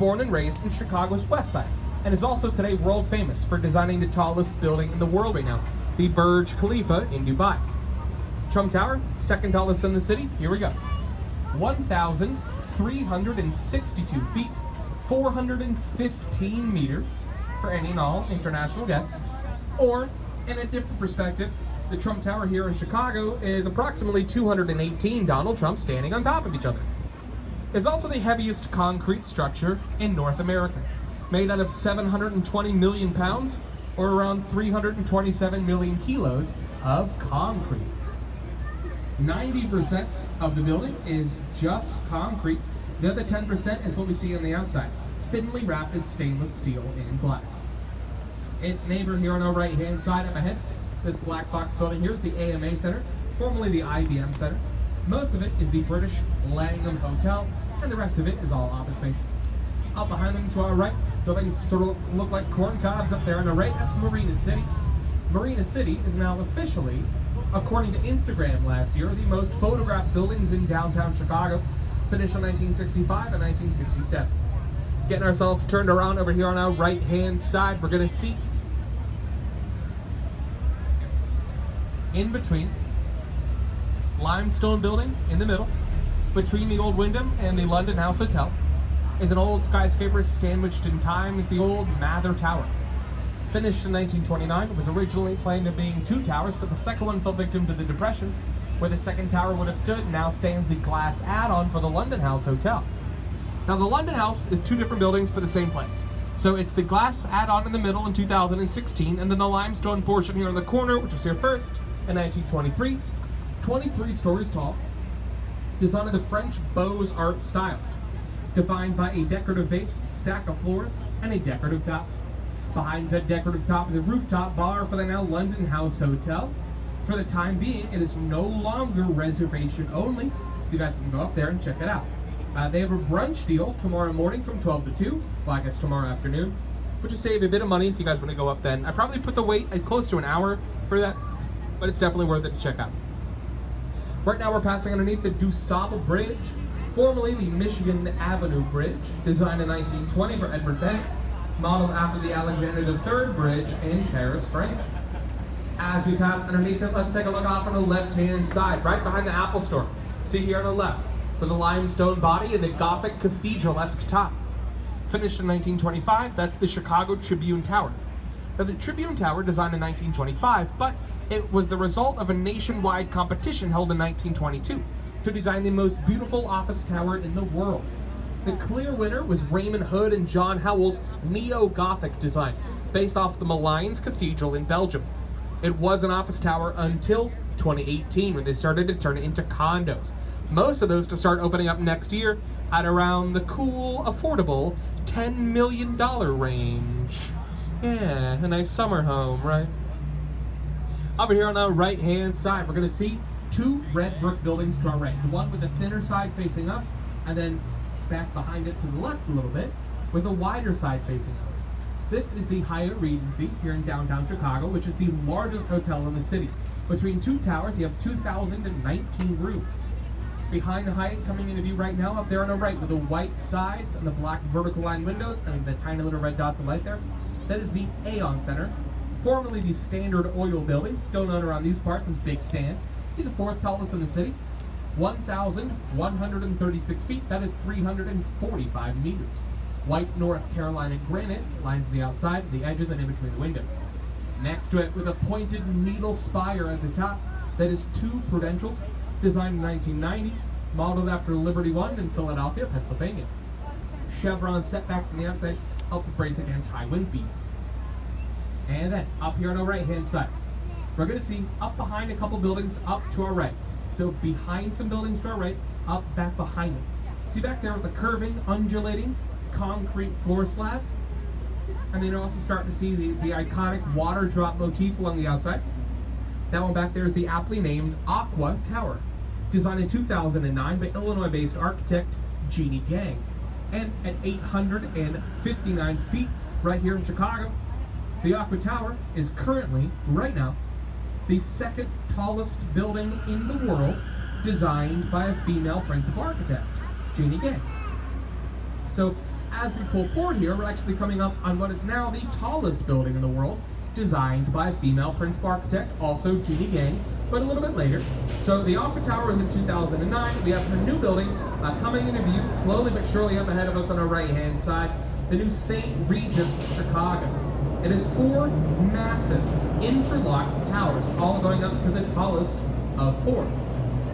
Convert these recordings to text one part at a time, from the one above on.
born and raised in Chicago's West Side, and is also today world famous for designing the tallest building in the world right now, the Burj Khalifa in Dubai. Trump Tower, second tallest in the city. Here we go. 1,362 feet, 415 meters for any and all international guests. Or, in a different perspective, the Trump Tower here in Chicago is approximately 218 Donald Trumps standing on top of each other. It's also the heaviest concrete structure in North America, made out of 720 million pounds, or around 327 million kilos of concrete. 90% of the building is just concrete. The other 10% is what we see on the outside, thinly wrapped in stainless steel and glass. Its neighbor here on our right-hand side up ahead, this black box building here is the AMA Center, formerly the IBM Center. Most of it is the British Langham Hotel, and the rest of it is all office space. Up behind them to our right, buildings sort of look like corn cobs up there on the right. That's Marina City. Marina City is now officially, according to Instagram last year, the most photographed buildings in downtown Chicago, finished in 1965 and 1967. Getting ourselves turned around over here on our right-hand side, we're going to see in between limestone building in the middle, between the old Wyndham and the London House Hotel, is an old skyscraper sandwiched in time is the old Mather Tower. Finished in 1929, it was originally planned to being two towers, but the second one fell victim to the Depression, where the second tower would have stood. Now stands the glass add-on for the London House Hotel. Now the London House is two different buildings for the same place. So it's the glass add-on in the middle in 2016, and then the limestone portion here in the corner, which was here first in 1923, 23 stories tall, designed in the French Beaux-Arts style, defined by a decorative base, stack of floors, and a decorative top. Behind said decorative top is a rooftop bar for the now London House Hotel. For the time being, it is no longer reservation only, so you guys can go up there and check it out. They have a brunch deal tomorrow morning from 12 to 2, well I guess tomorrow afternoon, which will save a bit of money if you guys want to go up then. I probably put the wait at close to an hour for that, but it's definitely worth it to check out. Right now we're passing underneath the Dusaba Bridge, formerly the Michigan Avenue Bridge, designed in 1920 for Edward Bennett, modeled after the Alexander III Bridge in Paris, France. As we pass underneath it, let's take a look off on the left-hand side, right behind the Apple Store. See here on the left, with a limestone body and the Gothic cathedral-esque top. Finished in 1925, that's the Chicago Tribune Tower. Now the Tribune Tower, designed in 1925, but it was the result of a nationwide competition held in 1922 to design the most beautiful office tower in the world. The clear winner was Raymond Hood and John Howell's Neo-Gothic design, based off the Malines Cathedral in Belgium. It was an office tower until 2018, when they started to turn it into condos. Most of those to start opening up next year at around the cool, affordable $10 million range. Yeah, a nice summer home, right? Over here on the right-hand side, we're going to see two red brick buildings to our right. The one with the thinner side facing us, and then back behind it to the left a little bit, with a wider side facing us. This is the Hyatt Regency here in downtown Chicago, which is the largest hotel in the city. Between two towers, you have 2,019 rooms. Behind the Hyatt, coming into view right now, up there on the right, with the white sides and the black vertical line windows and the tiny little red dots of light there, that is the Aon Center, formerly the Standard Oil Building, still known around these parts as Big Stan. He's the fourth tallest in the city, 1,136 feet, that is 345 meters. White North Carolina granite lines the outside, the edges, and in between the windows. Next to it, with a pointed needle spire at the top, that is two Prudential, designed in 1990, modeled after Liberty One in Philadelphia, Pennsylvania. Chevron setbacks on the outside help to brace against high wind speeds. And then, up here on our right-hand side, we're going to see up behind a couple buildings up to our right. So behind some buildings to our right, up back behind them. See back there with the curving, undulating concrete floor slabs? And then you're also starting to see the iconic water drop motif along the outside. That one back there is the aptly named Aqua Tower, designed in 2009 by Illinois-based architect Jeannie Gang. And at 859 feet right here in Chicago, the Aqua Tower is currently, right now, the second tallest building in the world, designed by a female principal architect, Jeannie Gang. So as we pull forward here, we're actually coming up on what is now the tallest building in the world, designed by a female principal architect, also Jeannie Gang, but a little bit later. So the Aqua Tower was in 2009. We have her new building coming into view, slowly but surely up ahead of us on our right-hand side, the new St. Regis Chicago. It is 4 massive interlocked towers, all going up to the tallest of 4.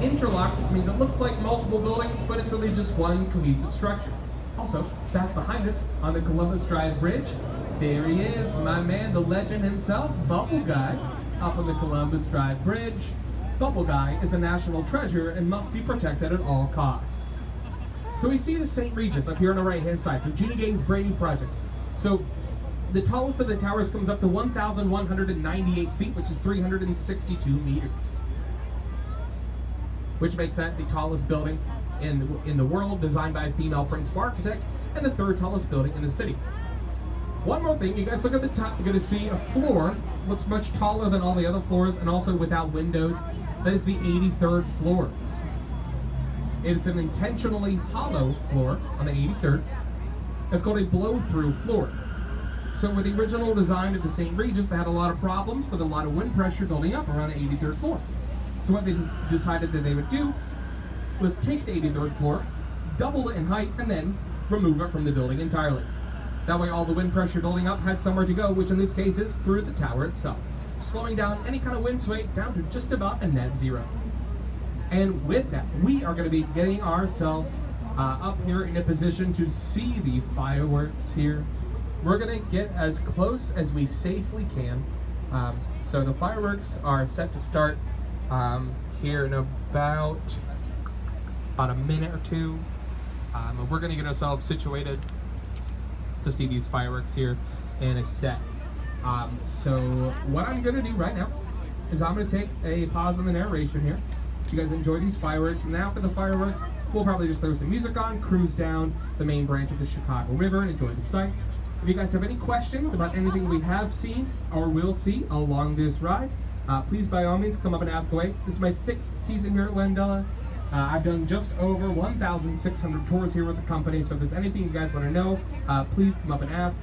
Interlocked means it looks like multiple buildings, but it's really just one cohesive structure. Also, back behind us on the Columbus Drive Bridge, there he is, my man, the legend himself, Bubble Guy, up on the Columbus Drive Bridge. Bubble Guy is a national treasure and must be protected at all costs. So we see the St. Regis up here on the right-hand side. So Jeannie Gang's brand new project. So the tallest of the towers comes up to 1,198 feet, which is 362 meters. Which makes that the tallest building in the world, designed by a female principal architect, and the 3rd tallest building in the city. One more thing, you guys look at the top, you're going to see a floor, looks much taller than all the other floors, and also without windows. That is the 83rd floor. It's an intentionally hollow floor on the 83rd. It's called a blow-through floor. So with the original design of the St. Regis, they had a lot of problems with a lot of wind pressure building up around the 83rd floor. So what they decided that they would do was take the 83rd floor, double it in height, and then remove it from the building entirely. That way all the wind pressure building up had somewhere to go, which in this case is through the tower itself, slowing down any kind of wind sway down to just about a net zero. And with that, we are going to be getting ourselves up here in a position to see the fireworks here. We're going to get as close as we safely can. So the fireworks are set to start here in about a minute or two. We're going to get ourselves situated to see these fireworks here in a set. So what I'm going to do right now is I'm going to take a pause on the narration here. You guys enjoy these fireworks, and after the fireworks, we'll probably just throw some music on, cruise down the main branch of the Chicago River, and enjoy the sights. If you guys have any questions about anything we have seen or will see along this ride, please by all means come up and ask away. This is my 6th season here at Wendella. I've done just over 1,600 tours here with the company, so if there's anything you guys want to know, please come up and ask.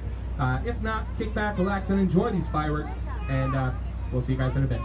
If not, kick back, relax, and enjoy these fireworks, and we'll see you guys in a bit.